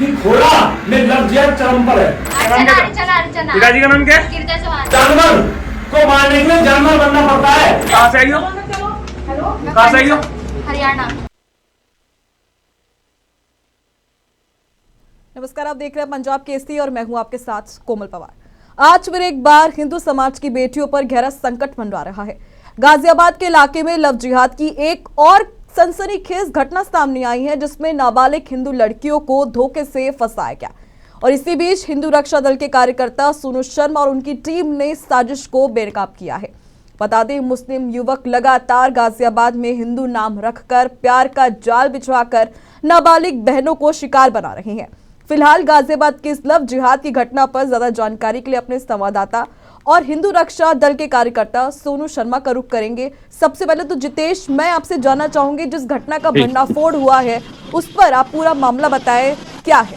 कि घोड़ा में लफ्जियत चरम पर है। पिताजी का नाम क्या है? जानवर को मारने के लिए जानवर बनना पड़ता है। कहाँ से आई हो? कहाँ से आई हो? हरियाणा। नमस्कार, आप देख रहे हैं पंजाब केसरी और मैं हूं आपके साथ कोमल पवार। आज फिर एक बार हिंदू समाज की बेटियों पर गहरा संकट मंडरा रहा है। गाजियाबाद के इलाके में लव जिहाद की एक और सनसनीखेज घटना सामने आई है, जिसमें नाबालिग हिंदू लड़कियों को धोखे से फंसाया गया। और इसी बीच हिंदू रक्षा दल के कार्यकर्ता सोनू शर्मा और उनकी टीम ने साजिश को बेनकाब किया है। बता दें, मुस्लिम युवक लगातार गाजियाबाद में हिंदू नाम रखकर प्यार का जाल बिछाकर नाबालिग बहनों को शिकार बना रहे हैं। फिलहाल गाजियाबाद की इस लव जिहाद की घटना पर ज्यादा जानकारी के लिए अपने संवाददाता और हिंदू रक्षा दल के कार्यकर्ता सोनू शर्मा का रुख करेंगे। सबसे पहले तो जितेश, मैं आपसे जानना चाहूंगी, जिस घटना का भंडाफोड़ हुआ है उस पर आप पूरा मामला बताएं, क्या है?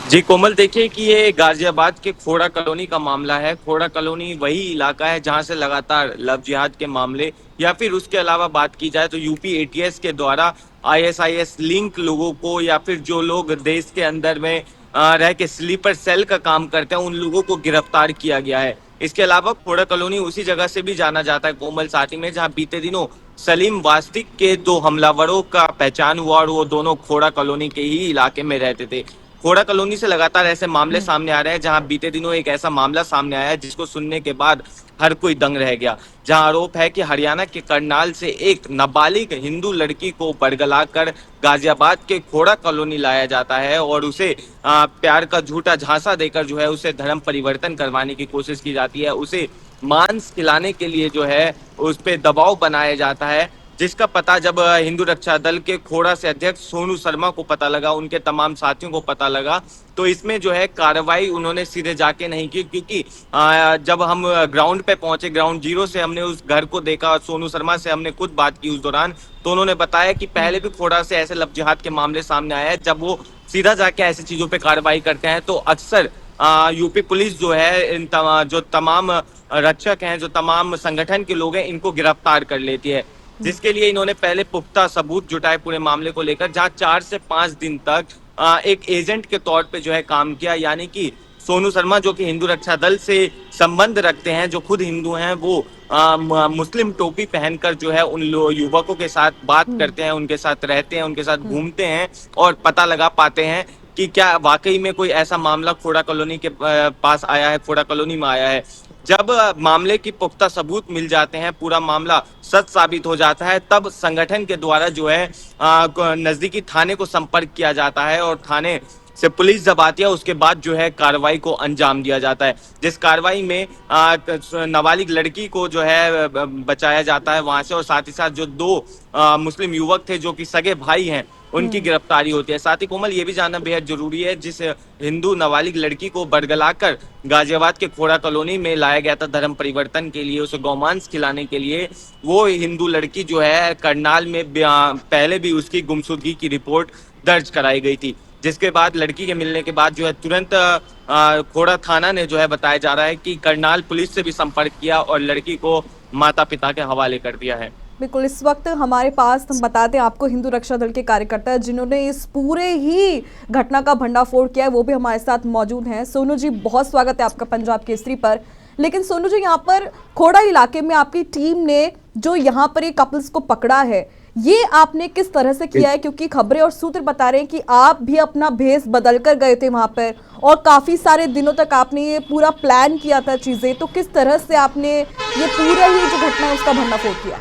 जी कोमल, देखिए कि ये गाजियाबाद के खोड़ा कॉलोनी का मामला है। खोड़ा कॉलोनी वही इलाका है जहां से लगातार लव जिहाद के मामले या फिर उसके अलावा बात की जाए तो यूपी एटीएस के द्वारा आईएसआईएस लिंक लोगों को या फिर जो लोग देश के अंदर में रह के स्लीपर सेल का काम करते हैं उन लोगों को गिरफ्तार किया गया है। इसके अलावा खोड़ा कॉलोनी उसी जगह से भी जाना जाता है कोमल साथी में, जहाँ बीते दिनों सलीम वास्तिक के दो हमलावरों का पहचान हुआ और वो दोनों खोड़ा कॉलोनी के ही इलाके में रहते थे। खोड़ा कॉलोनी से लगातार ऐसे मामले सामने आ रहे हैं, जहां बीते दिनों एक ऐसा मामला सामने आया है जिसको सुनने के बाद हर कोई दंग रह गया। जहां आरोप है कि हरियाणा के करनाल से एक नाबालिग हिंदू लड़की को बरगलाकर गाजियाबाद के खोड़ा कॉलोनी लाया जाता है और उसे प्यार का झूठा झांसा देकर जो है उसे धर्म परिवर्तन करवाने की कोशिश की जाती है। उसे मांस खिलाने के लिए जो है उस पर दबाव बनाया जाता है, जिसका पता जब हिंदू रक्षा दल के खोड़ा से अध्यक्ष सोनू शर्मा को पता लगा, उनके तमाम साथियों को पता लगा, तो इसमें जो है कार्रवाई उन्होंने सीधे जाके नहीं की, क्योंकि जब हम ग्राउंड पे पहुंचे, ग्राउंड जीरो से हमने उस घर को देखा, सोनू शर्मा से हमने खुद बात की उस दौरान, तो उन्होंने बताया कि पहले भी खोड़ा से ऐसे लव जिहाद के मामले सामने आए हैं। जब वो सीधा जाके ऐसी चीजों पर कार्रवाई करते हैं तो अक्सर यूपी पुलिस जो है जो तमाम रक्षक हैं, जो तमाम संगठन के लोग हैं, इनको गिरफ्तार कर लेती है, जिसके लिए इन्होंने पहले पुख्ता सबूत जुटाए पूरे मामले को लेकर, जहां 4 से 5 दिन तक एक एजेंट के तौर पे जो है काम किया। यानी कि सोनू शर्मा जो कि हिंदू रक्षा दल से संबंध रखते हैं, जो खुद हिंदू हैं, वो मुस्लिम टोपी पहनकर जो है उन युवकों के साथ बात करते हैं, उनके साथ रहते हैं, उनके साथ घूमते हैं और पता लगा पाते हैं कि क्या वाकई में कोई ऐसा मामला खोड़ा कॉलोनी के पास आया है, खोड़ा कॉलोनी में आया है। जब मामले की पुख्ता सबूत मिल जाते हैं, पूरा मामला सच साबित हो जाता है, तब संगठन के द्वारा जो है नजदीकी थाने को संपर्क किया जाता है और थाने से पुलिस जब आती है उसके बाद जो है कार्रवाई को अंजाम दिया जाता है, जिस कार्रवाई में नाबालिग लड़की को जो है बचाया जाता है वहां से, और साथ ही साथ जो 2 मुस्लिम युवक थे जो कि सगे भाई हैं, उनकी गिरफ्तारी होती है। साथ ही कोमल, ये भी जानना बेहद जरूरी है, जिस हिंदू नाबालिग लड़की को बरगलाकर गाजियाबाद के खोड़ा कॉलोनी में लाया गया था धर्म परिवर्तन के लिए, उसे गौमांस खिलाने के लिए, वो हिंदू लड़की जो है करनाल में पहले भी उसकी गुमशुदगी की रिपोर्ट दर्ज कराई गई थी, जिसके बाद लड़की के मिलने के बाद जो है तुरंत खोड़ा थाना ने जो है बताया जा रहा है कि करनाल पुलिस से भी संपर्क किया और लड़की को माता पिता के हवाले कर दिया है। बिल्कुल, इस वक्त हमारे पास, हम बताते हैं आपको, हिंदू रक्षा दल के कार्यकर्ता जिन्होंने इस पूरे ही घटना का भंडाफोड़ किया है, वो भी हमारे साथ मौजूद हैं। सोनू जी, बहुत स्वागत है आपका पंजाब केसरी पर। लेकिन सोनू जी, यहाँ पर खोड़ा इलाके में आपकी टीम ने जो यहाँ पर ये कपल्स को पकड़ा है, ये आपने किस तरह से किया है? क्योंकि खबरें और सूत्र बता रहे हैं कि आप भी अपना भेष बदल कर गए थे वहां पर और काफी सारे दिनों तक आपने ये पूरा प्लान किया था चीजें, तो किस तरह से आपने ये पूरा ही जो घटना है उसका भंडाफोड़ किया?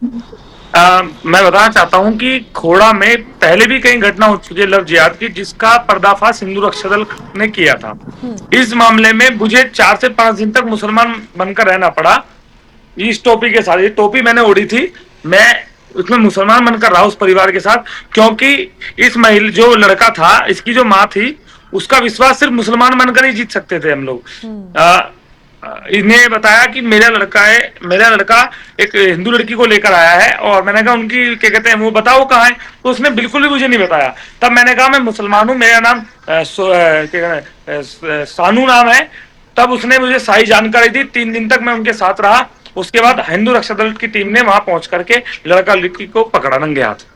मैं बताना चाहता हूं कि खोड़ा में पहले भी कई घटना हो चुकी है लव जिहाद की, जिसका पर्दाफाश हिंदू रक्षा दल ने किया था। इस मामले में मुझे 4 से 5 दिन तक मुसलमान बनकर रहना पड़ा इस टोपी के साथ। ये टोपी मैंने ओढ़ी थी, मैं उसमें मुसलमान बनकर रहा उस परिवार के साथ, क्योंकि इस महिला जो लड़का था, इसकी जो माँ थी, उसका विश्वास सिर्फ मुसलमान बनकर ही जीत सकते थे हम लोग। इन्हें बताया कि मेरा लड़का एक हिंदू लड़की को लेकर आया है, और मैंने कहा उनकी क्या कहते हैं वो बताओ कहाँ है, तो उसने बिल्कुल भी मुझे नहीं बताया। तब मैंने कहा मैं मुसलमान हूँ, मेरा नाम सानू नाम है। तब उसने मुझे सारी जानकारी दी, 3 दिन तक मैं उनके साथ रहा। उसके बाद हिंदू रक्षा दल की टीम ने वहां पहुंच करके लड़का लड़की को पकड़ा नंगे हाथ।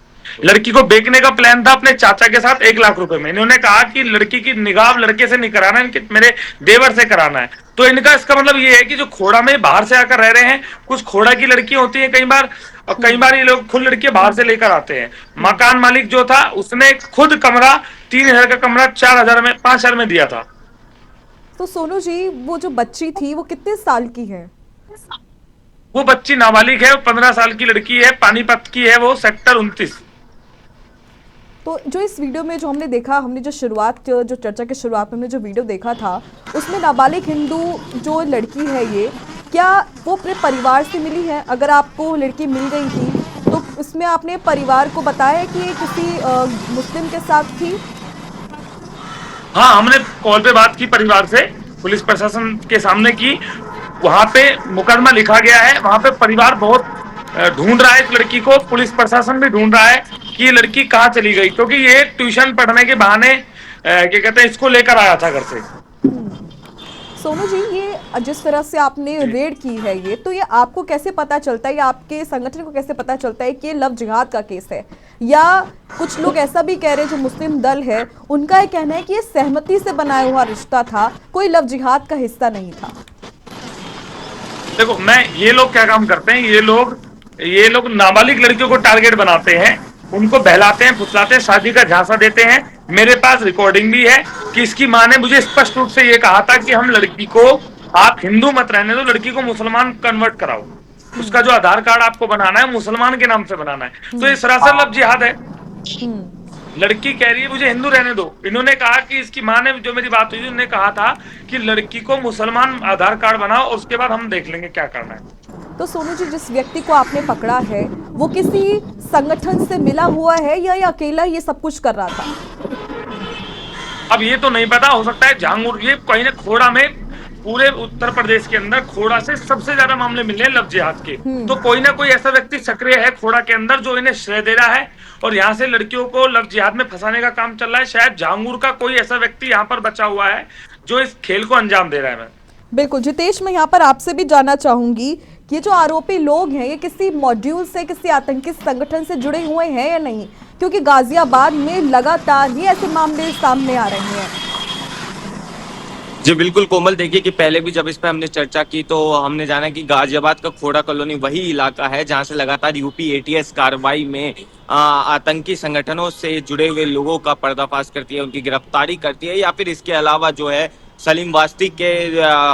लड़की को बेचने का प्लान था अपने चाचा के साथ 1 लाख रुपए में। इन्होंने कहा कि लड़की की निकाह लड़के से नहीं कराना है, इनके मेरे देवर से कराना है। तो इनका इसका मतलब ये है कि जो खोड़ा में बाहर से आकर रह रहे हैं, कुछ खोड़ा की लड़कियां होती हैं कई बार, और कई बार ये लोग खुद लड़कियां बाहर से लेकर आते हैं। मकान मालिक जो था उसने खुद कमरा 3,000 का कमरा 4,000 में 5,000 में दिया था। तो सोनू जी, वो जो बच्ची थी वो कितने साल की है? वो बच्ची नाबालिग है, 15 साल की लड़की है, पानीपत की है, वो सेक्टर 29। तो जो इस वीडियो में जो हमने देखा, हमने जो चर्चा के शुरुआत में हमने जो वीडियो देखा था, उसमें नाबालिग हिंदू जो लड़की है, ये क्या वो अपने परिवार से मिली है? अगर आपको लड़की मिल गई थी तो उसमें आपने परिवार को बताया कि ये किसी मुस्लिम के साथ थी? हाँ, हमने कॉल पे बात की परिवार से, पुलिस प्रशासन के सामने की। वहां पे मुकदमा लिखा गया है, वहां पे परिवार बहुत ढूंढ रहा है इस लड़की को, पुलिस प्रशासन भी ढूंढ रहा है कि ये लड़की कहाँ चली गई, क्योंकि ये ट्यूशन पढ़ने के बहाने क्या कहते हैं इसको लेकर आया था घर से। सोनू जी, ये जिस तरह से आपने रेड की है, ये तो ये आपको कैसे पता चलता है, या आपके संगठन को कैसे पता चलता है कि ये लव जिहाद का केस है? या कुछ लोग ऐसा भी कह रहे हैं, जो मुस्लिम दल है उनका ये कहना है कि ये सहमति से बनाया हुआ रिश्ता था, कोई लव जिहाद का हिस्सा नहीं था। देखो, ये लोग क्या काम करते हैं, ये लोग नाबालिग लड़कियों को टारगेट बनाते हैं, उनको बहलाते हैं, फुसलाते हैं, शादी का झांसा देते हैं। मेरे पास रिकॉर्डिंग भी है कि इसकी माँ ने मुझे स्पष्ट रूप से ये कहा था कि हम लड़की को, आप हिंदू मत रहने दो, लड़की को मुसलमान कन्वर्ट कराओ, उसका जो आधार कार्ड आपको बनाना है मुसलमान के नाम से बनाना है। तो ये सरासर लव जिहाद है। लड़की कह रही है मुझे हिंदू रहने दो। इन्होंने कहा कि इसकी माँ ने, जो मेरी बात हुई, उन्होंने कहा था कि लड़की को मुसलमान आधार कार्ड बनाओ, उसके बाद हम देख लेंगे क्या करना है। तो सोनू जी, जिस व्यक्ति को आपने पकड़ा है वो किसी संगठन से मिला हुआ है या ये अकेला ये सब कुछ कर रहा था? अब ये तो नहीं पता, हो सकता है झांगुर, ये कहीं ना खोड़ा में, पूरे उत्तर प्रदेश के अंदर खोड़ा से सबसे ज्यादा मामले मिले हैं लव जिहाद के। तो कोई ना कोई ऐसा व्यक्ति सक्रिय है खोड़ा के अंदर जो इन्हें श्रेय दे रहा है और यहाँ से लड़कियों को लव जिहाद में फंसाने का काम चल रहा है। शायद झांगुर का कोई ऐसा व्यक्ति यहाँ पर बचा हुआ है जो इस खेल को अंजाम दे रहा है। बिल्कुल जितेश, मैं यहाँ पर आपसे भी जानना चाहूंगी कि ये जो आरोपी लोग हैं, ये किसी मॉड्यूल से, किसी आतंकी संगठन से जुड़े हुए हैं या नहीं? क्योंकि गाजियाबाद में लगातार ही ऐसे मामले सामने आ रहे हैं। जी बिल्कुल कोमल, देखिए कि पहले भी जब इस पर हमने चर्चा की तो हमने जाना कि गाजियाबाद का खोड़ा कॉलोनी वही इलाका है जहां से लगातार यूपी एटीएस कार्रवाई में आतंकी संगठनों से जुड़े हुए लोगों का पर्दाफाश करती है, उनकी गिरफ्तारी करती है, या फिर इसके अलावा जो है सलीम वास्ती के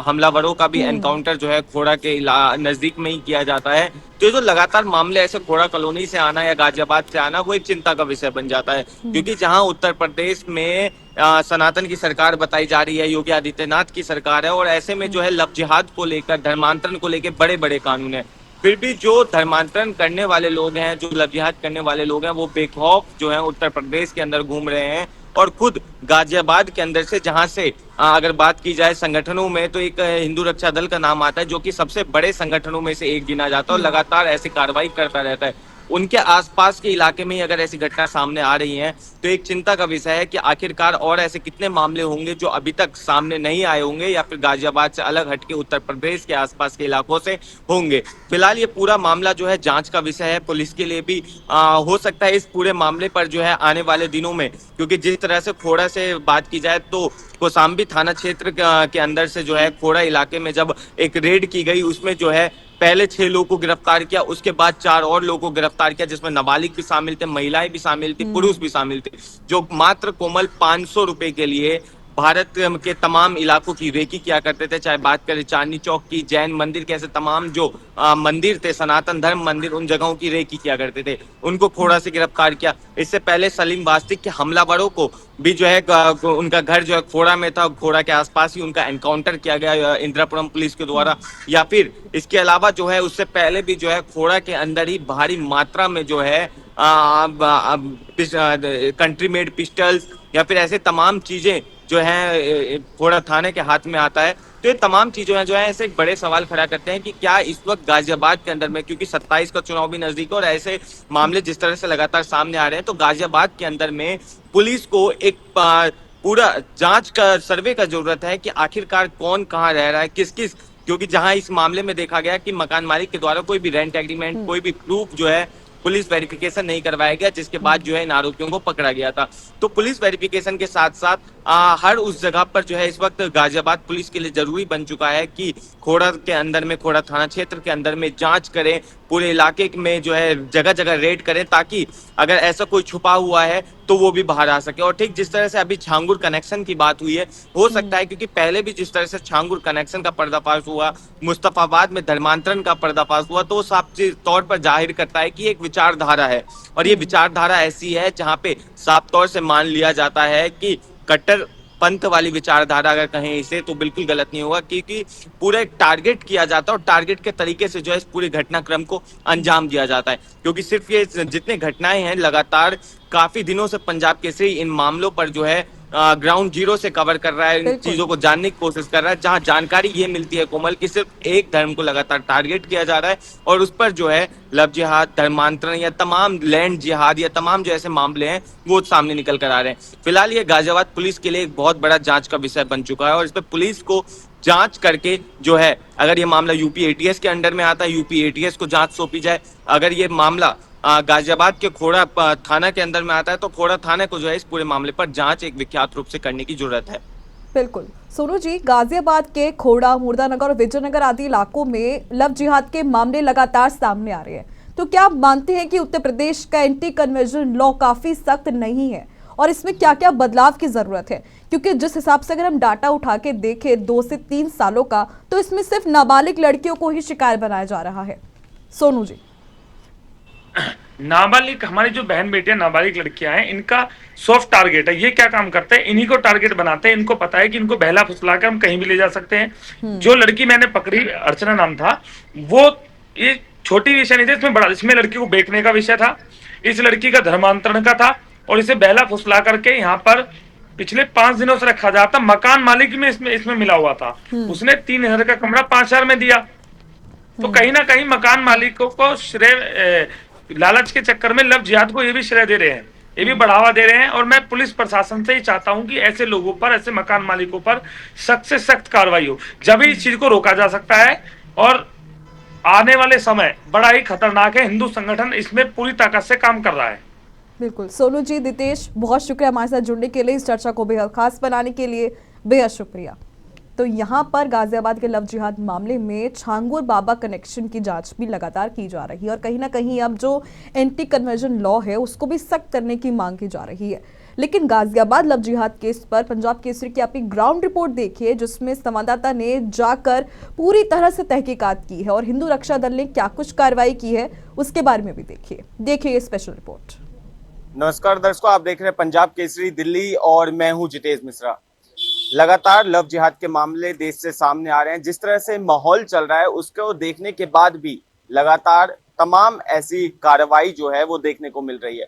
हमलावरों का भी एनकाउंटर जो है खोड़ा के नजदीक में ही किया जाता है। तो ये जो लगातार मामले ऐसे खोड़ा कॉलोनी से आना या गाजियाबाद से आना, वो एक चिंता का विषय बन जाता है, क्योंकि जहां उत्तर प्रदेश में सनातन की सरकार बताई जा रही है, योगी आदित्यनाथ की सरकार है, और ऐसे में जो है लव जिहाद को लेकर, धर्मांतरण को लेकर बड़े बड़े कानून है, फिर भी जो धर्मांतरण करने वाले लोग हैं, जो लव जिहाद करने वाले लोग हैं, वो बेखौफ जो है उत्तर प्रदेश के अंदर घूम रहे हैं। और खुद गाजियाबाद के अंदर से, जहां से अगर बात की जाए संगठनों में, तो एक हिंदू रक्षा दल का नाम आता है जो कि सबसे बड़े संगठनों में से एक गिना जाता है और लगातार ऐसी कार्रवाई करता रहता है। उनके आसपास के इलाके में ही अगर ऐसी घटना सामने आ रही हैं तो एक चिंता का विषय है कि आखिरकार और ऐसे कितने मामले होंगे जो अभी तक सामने नहीं आए होंगे या फिर गाजियाबाद से अलग हटके उत्तर प्रदेश के आसपास के इलाकों से होंगे। फिलहाल ये पूरा मामला जो है जांच का विषय है, पुलिस के लिए भी हो सकता है इस पूरे मामले पर जो है आने वाले दिनों में, क्योंकि जिस तरह से खोड़ा से बात की जाए तो कोसाम्बी थाना क्षेत्र के अंदर से जो है खोड़ा इलाके में जब एक रेड की गई, उसमें जो है पहले 6 लोगों को गिरफ्तार किया, उसके बाद 4 और लोगों को गिरफ्तार किया, जिसमें नाबालिग भी शामिल थे, महिलाएं भी शामिल थी, पुरुष भी शामिल थे, जो मात्र कोमल 500 रुपए के लिए भारत के तमाम इलाकों की रेकी किया करते थे। चाहे बात करें चांदनी चौक की, जैन मंदिर के, ऐसे तमाम जो मंदिर थे, सनातन धर्म मंदिर, उन जगहों की रेकी किया करते थे, उनको खोड़ा से गिरफ्तार किया। इससे पहले सलीम वास्तिक के हमलावरों को भी जो है उनका घर जो है खोड़ा में था, खोड़ा के आसपास ही उनका एनकाउंटर किया गया इंद्रापुरम पुलिस के द्वारा। या फिर इसके अलावा जो है उससे पहले भी जो है खोड़ा के अंदर ही भारी मात्रा में जो है कंट्री मेड पिस्टल्स या फिर ऐसे तमाम चीजें जो है खोड़ा थाने के हाथ में आता है। तो ये तमाम चीजें जो है ऐसे एक बड़े सवाल खड़ा करते हैं कि क्या इस वक्त गाजियाबाद के अंदर में, क्योंकि 27 का चुनाव भी नजदीक है और ऐसे मामले जिस तरह से लगातार सामने आ रहे हैं, तो गाजियाबाद के अंदर में पुलिस को एक पूरा जांच का, सर्वे का जरूरत है कि आखिरकार कौन कहाँ रह रहा है, किस किस, क्योंकि जहां इस मामले में देखा गया कि मकान मालिक के द्वारा कोई भी रेंट एग्रीमेंट, कोई भी प्रूफ जो है पुलिस वेरिफिकेशन नहीं करवाया गया, जिसके बाद जो है इन आरोपियों को पकड़ा गया था। तो पुलिस वेरिफिकेशन के साथ साथ हर उस जगह पर जो है इस वक्त गाजियाबाद पुलिस के लिए जरूरी बन चुका है कि खोड़ा के अंदर में, खोड़ा थाना क्षेत्र के अंदर में जांच करें, पूरे इलाके में जो है जगह जगह रेड करें, ताकि अगर ऐसा कोई छुपा हुआ है तो वो भी बाहर आ सके। और ठीक जिस तरह से अभी छांगुर कनेक्शन की बात हुई है, हो सकता है क्योंकि पहले भी जिस तरह से छांगुर कनेक्शन का पर्दाफाश हुआ, मुस्तफाबाद में धर्मांतरण का पर्दाफाश हुआ, तो साफ तौर पर जाहिर करता है कि एक विचारधारा है, और ये विचारधारा ऐसी है जहां पे साफ तौर से मान लिया जाता है कि कट्टर पंथ वाली विचारधारा अगर कहें इसे, तो बिल्कुल गलत नहीं होगा, क्योंकि पूरा एक टारगेट किया जाता है और टारगेट के तरीके से जो है इस पूरे घटनाक्रम को अंजाम दिया जाता है। क्योंकि सिर्फ ये जितने घटनाएं हैं, लगातार काफी दिनों से पंजाब केसरी इन मामलों पर जो है ग्राउंड जीरो से कवर कर रहा है, इन चीजों को जानने की कोशिश कर रहा है, जहां जानकारी ये मिलती है कोमल कि सिर्फ एक धर्म को लगातार टारगेट किया जा रहा है, और उस पर जो है लव जिहाद, धर्मांतरण या तमाम लैंड जिहाद या तमाम जो ऐसे मामले हैं वो सामने निकल कर आ रहे हैं। फिलहाल ये गाजियाबाद पुलिस के लिए एक बहुत बड़ा जांच का विषय बन चुका है, और इस पर पुलिस को जांच करके जो है, अगर ये मामला यूपी एटीएस के अंडर में आता है, यूपी एटीएस को जांच सौंपी जाए। अगर ये मामला गाजियाबाद के खोड़ा थाना के अंदर में आता है, तो खोड़ा थाने को जो है इस पूरे मामले पर जांच एक विख्यात रूप से करने की जरूरत है। बिल्कुल सोनू जी, गाजियाबाद के खोड़ा, मुर्दानगर और विजयनगर आदि इलाकों में लव जिहाद के मामले लगातार सामने आ रहे हैं, तो क्या आप मानते हैं कि उत्तर प्रदेश का एंटी कन्वर्जन लॉ काफी सख्त नहीं है, और इसमें क्या क्या बदलाव की जरूरत है? क्योंकि जिस हिसाब से अगर हम डाटा उठा के देखें 2 से 3 सालों का, तो इसमें सिर्फ नाबालिग लड़कियों को ही शिकार बनाया जा रहा है। सोनू जी, नाबालिग, हमारी जो बहन बेटियां नाबालिग लड़कियां हैं, इनका सॉफ्ट टारगेट है। ये क्या काम करते हैं, इन्हीं को टारगेट बनाते हैं। इनको पता है कि इनको बहला फुसलाकर हम कहीं भी ले जा सकते हैं। जो लड़की मैंने पकड़ी, अर्चना नाम था, वो ये छोटी विषय नहीं था, इसमें बड़ा, इसमें लड़की को बेचने का विषय था, इस लड़की का धर्मांतरण का था, और इसे बहला फुसला करके यहाँ पर पिछले 5 दिनों से रखा जाता। मकान मालिक में इसमें मिला हुआ था। उसने 3000 का कमरा 5000 में दिया। तो कहीं ना कहीं मकान मालिकों को श्रेय, लालच के चक्कर में लव जिहाद को ये भी श्रेय दे रहे हैं, ये भी बढ़ावा दे रहे हैं। और मैं पुलिस प्रशासन से ही चाहता हूं कि ऐसे लोगों पर, ऐसे मकान मालिकों पर सख्त से सख्त कार्रवाई हो, जब इस चीज को रोका जा सकता है। और आने वाले समय बड़ा ही खतरनाक है। हिंदू संगठन इसमें पूरी ताकत से काम कर रहा है। बिल्कुल सोनू जी, दितेश, बहुत शुक्रिया हमारे साथ जुड़ने के लिए, इस चर्चा को बेहद खास बनाने के लिए बेहद शुक्रिया। तो यहाँ पर गाजियाबाद के लव जिहाद मामले में छांगुर बाबा कनेक्शन की जांच भी लगातार की जा रही है, और कहीं ना कहीं अब जो एंटी कन्वर्जन लॉ है उसको भी सख्त करने की मांग की जा रही है। लेकिन गाजियाबाद लव जिहाद केस पर पंजाब केसरी की आपकी ग्राउंड रिपोर्ट देखिए, जिसमें संवाददाता ने जाकर पूरी तरह से तहकीकात की है, और हिंदू रक्षा दल ने क्या कुछ कार्रवाई की है उसके बारे में भी देखिए ये स्पेशल रिपोर्ट। नमस्कार दर्शकों, आप देख रहे हैं पंजाब केसरी दिल्ली, और मैं हूं जितेश मिश्रा। लगातार लव जिहाद के मामले देश से सामने आ रहे हैं। जिस तरह से माहौल चल रहा है उसको देखने के बाद भी लगातार तमाम ऐसी कार्रवाई जो है वो देखने को मिल रही है।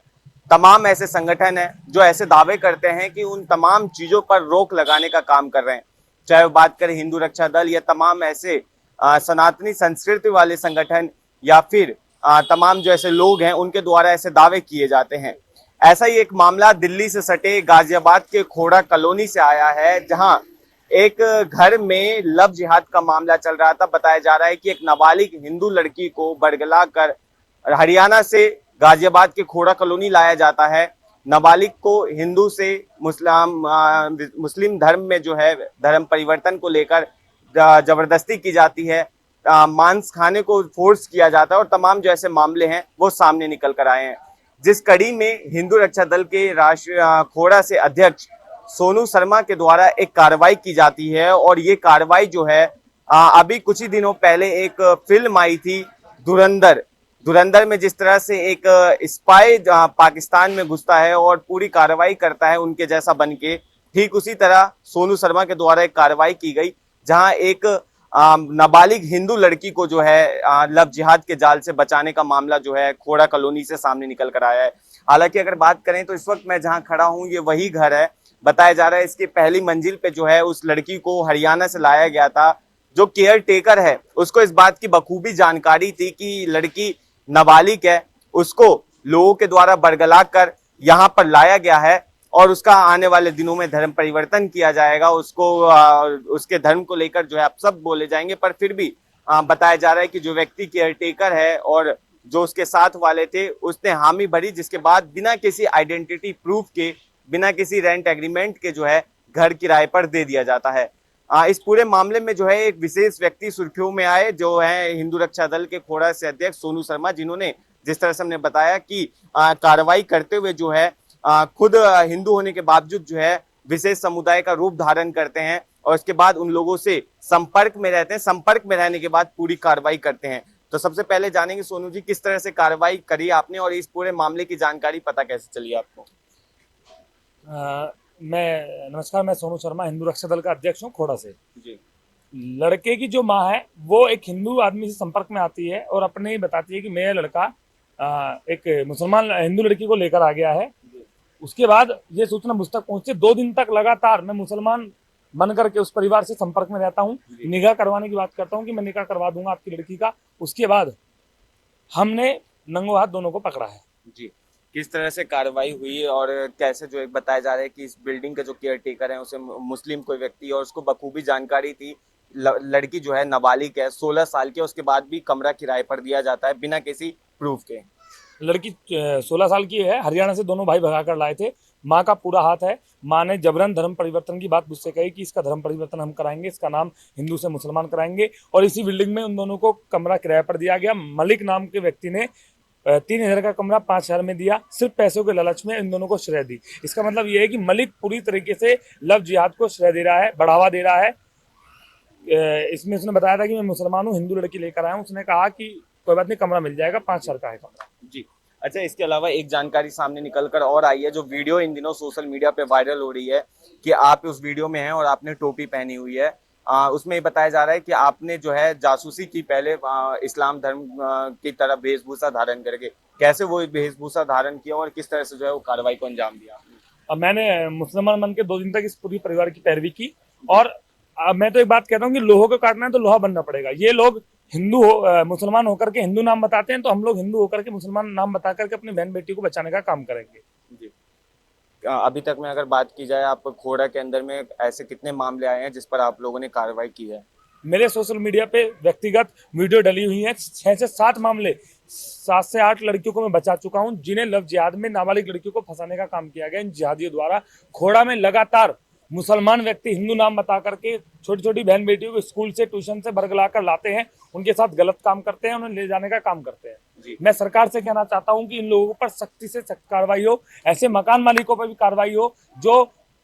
तमाम ऐसे संगठन हैं जो ऐसे दावे करते हैं कि उन तमाम चीजों पर रोक लगाने का काम कर रहे हैं, चाहे वो बात करें हिंदू रक्षा दल या तमाम ऐसे सनातनी संस्कृति वाले संगठन, या फिर तमाम जो ऐसे लोग हैं उनके द्वारा ऐसे दावे किए जाते हैं। ऐसा ही एक मामला दिल्ली से सटे गाजियाबाद के खोड़ा कॉलोनी से आया है, जहां एक घर में लव जिहाद का मामला चल रहा था। बताया जा रहा है कि एक नाबालिग हिंदू लड़की को बरगला कर हरियाणा से गाजियाबाद के खोड़ा कॉलोनी लाया जाता है। नाबालिग को हिंदू से मुस्लिम धर्म में जो है धर्म परिवर्तन को लेकर जबरदस्ती की जाती है, मांस खाने को फोर्स किया जाता है, और तमाम जो ऐसे मामले हैं वो सामने निकल कर आए हैं। जिस कड़ी में हिंदू रक्षा दल के राष्ट्रीय खोड़ा से अध्यक्ष सोनू शर्मा के द्वारा एक कार्रवाई की जाती है, और ये कार्रवाई जो है अभी कुछ ही दिनों पहले एक फिल्म आई थी धुरंधर में जिस तरह से एक स्पाई पाकिस्तान में घुसता है और पूरी कार्रवाई करता है उनके जैसा बनके, ठीक उसी तरह सोनू शर्मा के द्वारा एक कार्रवाई की गई, जहां एक नाबालिग हिंदू लड़की को जो है लव जिहाद के जाल से बचाने का मामला जो है खोड़ा कॉलोनी से सामने निकल कर आया है। हालांकि अगर बात करें तो इस वक्त मैं जहां खड़ा हूं ये वही घर है। बताया जा रहा है इसकी पहली मंजिल पे जो है उस लड़की को हरियाणा से लाया गया था। जो केयर टेकर है उसको इस बात की बखूबी जानकारी थी कि लड़की नाबालिग है, उसको लोगों के द्वारा बरगला कर यहाँ पर लाया गया है और उसका आने वाले दिनों में धर्म परिवर्तन किया जाएगा। उसको उसके धर्म को लेकर जो है आप सब बोले जाएंगे, पर फिर भी बताया जा रहा है कि जो व्यक्ति केयर टेकर है और जो उसके साथ वाले थे उसने हामी भरी, जिसके बाद बिना किसी आइडेंटिटी प्रूफ के, बिना किसी रेंट एग्रीमेंट के जो है घर किराए पर दे दिया जाता है। इस पूरे मामले में जो है एक विशेष व्यक्ति सुर्खियों में आए, जो है हिंदू रक्षा दल के खोड़ा से अध्यक्ष सोनू शर्मा, जिन्होंने जिस तरह से हमने बताया कि कार्रवाई करते हुए जो है खुद हिंदू होने के बावजूद जो है विशेष समुदाय का रूप धारण करते हैं और इसके बाद उन लोगों से संपर्क में रहते हैं, संपर्क में रहने के बाद पूरी कार्रवाई करते हैं। तो सबसे पहले जानेंगे सोनू जी, किस तरह से कार्रवाई करी आपने और इस पूरे मामले की जानकारी पता कैसे चली आपको? नमस्कार, मैं सोनू शर्मा, हिंदू रक्षा दल का अध्यक्ष हूँ खोड़ा से। जी। लड़के की जो माँ है वो एक हिंदू आदमी से संपर्क में आती है और अपने ही बताती है कि मेरा लड़का एक मुसलमान हिंदू लड़की को लेकर आ गया है। उसके बाद ये सूचना मुझ तक पहुंचे। 2 दिन तक लगातार मैं मुसलमान बन करके उस परिवार से संपर्क में रहता हूँ, निगाह करवाने की बात करता हूँ कि मैं निकाह करवा दूंगा आपकी लड़की का। उसके बाद हमने नंगो हाथ दोनों को पकड़ा है। जी, किस तरह से कार्रवाई हुई और कैसे जो एक बताया जा रहा है कि इस बिल्डिंग के जो केयर टेकर है उसे मुस्लिम कोई व्यक्ति और उसको बखूबी जानकारी थी, लड़की जो है नाबालिग है, 16 साल की, उसके बाद भी कमरा किराए पर दिया जाता है बिना किसी प्रूफ के। लड़की 16 साल की है, हरियाणा से दोनों भाई भगा कर लाए थे। माँ का पूरा हाथ है। माँ ने जबरन धर्म परिवर्तन की बात मुझसे कही कि इसका धर्म परिवर्तन हम कराएंगे, इसका नाम हिंदू से मुसलमान कराएंगे। और इसी बिल्डिंग में उन दोनों को कमरा किराए पर दिया गया। मलिक नाम के व्यक्ति ने 3000 का कमरा 5000 में दिया, सिर्फ पैसों के लालच में इन दोनों को श्रेय दी। इसका मतलब ये है कि मलिक पूरी तरीके से लव जिहाद को श्रेय दे रहा है, बढ़ावा दे रहा है। इसमें उसने बताया था कि मैं मुसलमान हूँ, हिंदू लड़की लेकर आया हूँ। उसने कहा कि कोई बात नहीं, कमरा मिल जाएगा, 5000 का है कमरा। जी, अच्छा, इसके अलावा एक जानकारी सामने निकल कर और आई है, जो वीडियो इन दिनों सोशल मीडिया पे वायरल हो रही है कि आप उस वीडियो में हैं और आपने टोपी पहनी हुई है। उसमें ये बताया जा रहा है कि आपने जो है जासूसी की पहले इस्लाम धर्म की तरफ वेशभूषा धारण करके। कैसे वो वेशभूषा धारण किया और किस तरह से जो है वो कार्रवाई को अंजाम दिया? अब मैंने मुसलमान बन के 2 दिन तक इस पूरी परिवार की पैरवी की। और मैं तो एक बात कहता हूँ कि लोहो को काटना है तो लोहा बनना पड़ेगा। ये लोग मुसलमान होकर के हिंदू नाम बताते हैं, तो हम लोग हिंदू होकर के मुसलमान नाम बता करके अपनी बहन बेटी को बचाने का काम करेंगे। जी, अभी तक में अगर बात की जाए, आप खोड़ा के अंदर में ऐसे कितने मामले आए हैं जिस पर आप लोगों ने कार्रवाई की है? मेरे सोशल मीडिया पे व्यक्तिगत वीडियो डली हुई है। 6 से 7 मामले, 7 से 8 लड़कियों को मैं बचा चुका हूं, जिन्हें लव जिहाद में नाबालिग लड़कियों को फंसाने का काम किया गया इन जिहादियों द्वारा। खोड़ा में लगातार मुसलमान व्यक्ति हिंदू नाम बता करके छोटी छोटी बहन बेटियों को स्कूल से, ट्यूशन से बरगला कर लाते हैं, उनके साथ गलत काम करते हैं, उन्हें ले जाने का काम करते हैं। मैं सरकार से कहना चाहता हूं कि इन लोगों पर सख्ती से सख्त कार्रवाई हो। ऐसे मकान मालिकों पर भी कार्रवाई हो जो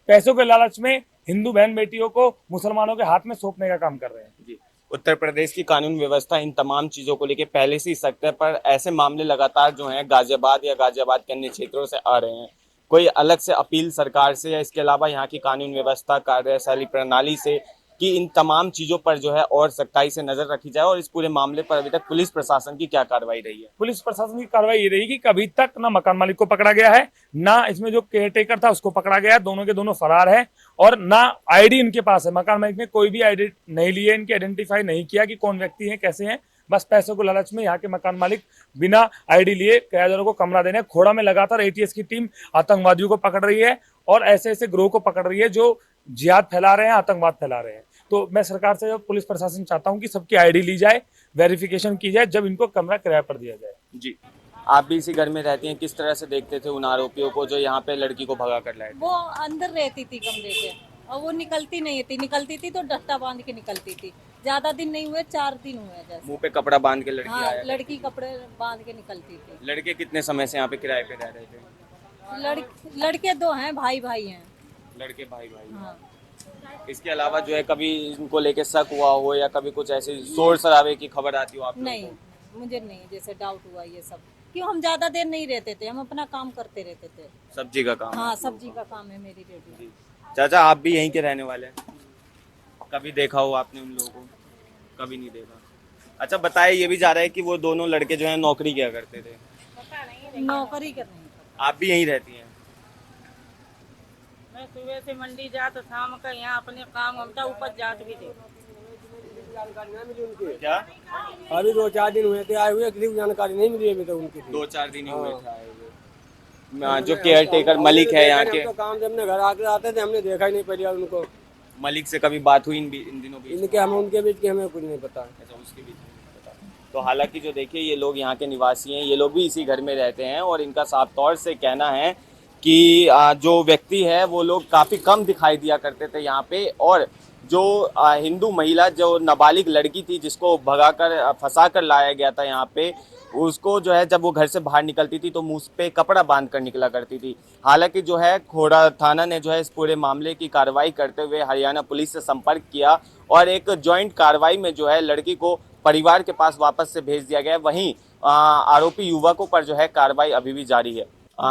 पैसों के लालच में हिंदू बहन बेटियों को मुसलमानों के हाथ में सौंपने का काम कर रहे हैं। जी, उत्तर प्रदेश की कानून व्यवस्था इन तमाम चीजों को लेकर पहले से ही सख्त है, पर ऐसे मामले लगातार जो हैं गाजियाबाद या गाजियाबाद के अन्य क्षेत्रों से आ रहे हैं। कोई अलग से अपील सरकार से या इसके अलावा यहाँ की कानून व्यवस्था, कार्यशैली प्रणाली से कि इन तमाम चीजों पर जो है और सख्ताई से नजर रखी जाए? और इस पूरे मामले पर अभी तक पुलिस प्रशासन की क्या कार्रवाई रही है? पुलिस प्रशासन की कार्रवाई ये रही कि कभी तक ना मकान मालिक को पकड़ा गया है, ना इसमें जो केयर टेकर था उसको पकड़ा गया है। दोनों के दोनों फरार है और ना आईडी इनके पास है। मकान मालिक ने कोई भी आईडी नहीं ली है, इनकी आइडेंटिफाई नहीं किया कि कौन व्यक्ति है, कैसे हैं। बस पैसों को लालच में यहाँ के मकान मालिक बिना आईडी लिए किराएदारों को कमरा देने। खोड़ा में लगातार एटीएस की टीम आतंकवादियों को पकड़ रही है और ऐसे ऐसे ग्रोह को पकड़ रही है जो जिहाद फैला रहे हैं, आतंकवाद फैला रहे हैं। तो मैं सरकार से पुलिस प्रशासन चाहता हूं कि सबकी आईडी ली जाए, वेरिफिकेशन की जाए, जब इनको कमरा किराए पर दिया जाए। जी, आप भी इसी घर में रहती हैं, किस तरह से देखते थे उन आरोपियों को जो यहाँ पे लड़की को भगा कर लाए? वो अंदर रहती थी कमरे के और वो निकलती नहीं थी, निकलती थी तो डट्टा बांध के निकलती थी। ज्यादा दिन नहीं हुए, 4 दिन हुए जैसे। मुंह पे कपड़ा बांध के लड़की हाँ, आया? लड़की कपड़े बांध के निकलती थी। लड़के कितने समय से यहाँ पे किराए पे रह रहे थे? लड़के 2 हैं, भाई भाई हैं। लड़के भाई भाई। हाँ। इसके अलावा जो है कभी इनको लेके शक हुआ हो या कभी कुछ ऐसे शोर शराबे की खबर आती हो आप लोगों नहीं, को? मुझे नहीं जैसे डाउट हुआ ये सब, क्यों हम ज्यादा देर नहीं रहते थे, हम अपना काम करते रहते थे। सब्जी का काम? हाँ, सब्जी का काम है मेरी रेडी। चाचा, आप भी यहीं के रहने वाले हैं? कभी देखा हो आपने उन लोगों को? कभी नहीं देखा। अच्छा, बताया ये भी जा रहा है कि वो दोनों लड़के जो है नौकरी क्या करते थे? नौकरी करनी। आप भी यहीं रहती हैं? मैं सुबह से मंडी जात, शाम का यहाँ अपने काम हमता ऊपर जात भी थे। क्या? अभी 2-4 दिन हुए थे आए हुए, किसी जानकारी नहीं मिली अभी तक उनकी। 2-4 दिन ही हुए थे आए हुए। जो केयर टेकर मलिक है यहाँ के, तो काम से अपने घर आके आते थे, हमने देखा ही नहीं पहले उनको। मलिक से कभी बात हुई इन दिनों बीच? इनके हम उनके बीच के हमें कुछ नहीं पता। अच्छा, उसके बीच में नहीं पता। तो हालांकि जो देखिए ये लोग यहाँ के निवासी हैं, ये लोग भी इसी घर में रहते हैं और इनका साफ तौर से कहना है कि जो व्यक्ति है वो लोग काफ़ी कम दिखाई दिया करते थे यहाँ पे, और जो हिंदू महिला जो नाबालिग लड़की थी जिसको भगाकर फंसा कर लाया गया था यहाँ पे, उसको जो है जब वो घर से बाहर निकलती थी तो मुंह पे कपड़ा बांध कर निकला करती थी। हालांकि जो है खोड़ा थाना ने जो है इस पूरे मामले की कार्रवाई करते हुए हरियाणा पुलिस से संपर्क किया और एक जॉइंट कार्रवाई में जो है लड़की को परिवार के पास वापस से भेज दिया गया है। वहीं आरोपी युवकों पर जो है कार्रवाई अभी भी जारी है।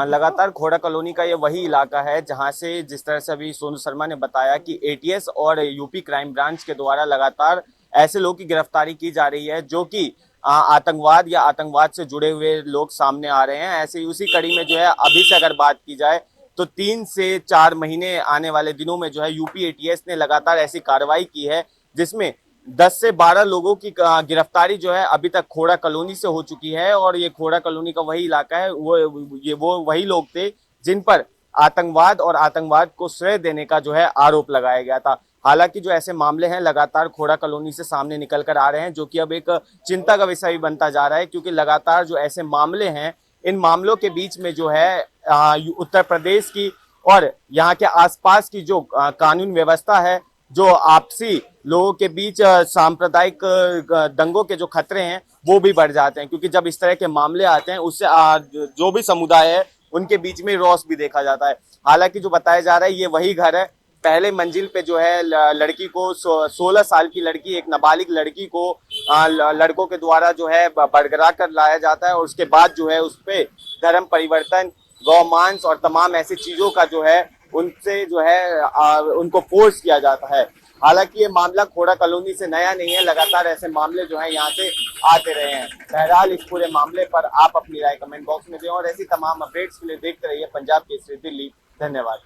लगातार खोड़ा कॉलोनी का ये वही इलाका है जहां से जिस तरह से अभी सोनू शर्मा ने बताया कि एटीएस और यूपी क्राइम ब्रांच के द्वारा लगातार ऐसे लोगों की गिरफ्तारी की जा रही है जो कि आतंकवाद या आतंकवाद से जुड़े हुए लोग सामने आ रहे हैं। ऐसे उसी कड़ी में जो है अभी से अगर बात की जाए तो 3 से 4 महीने आने वाले दिनों में जो है यूपी एटीएस ने लगातार ऐसी कार्रवाई की है जिसमें 10 से 12 लोगों की गिरफ्तारी जो है अभी तक खोड़ा कॉलोनी से हो चुकी है। और ये खोड़ा कॉलोनी का वही इलाका है, वो वही लोग थे जिन पर आतंकवाद और आतंकवाद को श्रेय देने का जो है आरोप लगाया गया था। हालांकि जो ऐसे मामले हैं लगातार खोड़ा कॉलोनी से सामने निकल कर आ रहे हैं, जो कि अब एक चिंता का विषय भी बनता जा रहा है, क्योंकि लगातार जो ऐसे मामले हैं इन मामलों के बीच में जो है उत्तर प्रदेश की और यहाँ के आसपास की जो कानून व्यवस्था है, जो आपसी लोगों के बीच सांप्रदायिक दंगों के जो खतरे हैं वो भी बढ़ जाते हैं, क्योंकि जब इस तरह के मामले आते हैं उससे जो भी समुदाय है उनके बीच में रोष भी देखा जाता है। हालांकि जो बताया जा रहा है ये वही घर है, पहले मंजिल पे जो है लड़की को 16 साल की लड़की, एक नाबालिग लड़की को लड़कों के द्वारा जो है बरगरा कर लाया जाता है और उसके बाद जो है उस पे धर्म परिवर्तन, गौमांस और तमाम ऐसी चीजों का जो है उनसे जो है उनको फोर्स किया जाता है। हालांकि ये मामला खोड़ा कॉलोनी से नया नहीं है, लगातार ऐसे मामले जो है यहाँ से आते रहे हैं। बहरहाल इस पूरे मामले पर आप अपनी राय कमेंट बॉक्स में दें और ऐसी तमाम अपडेट्स के लिए देखते रहिए पंजाब केसरी दिल्ली। धन्यवाद।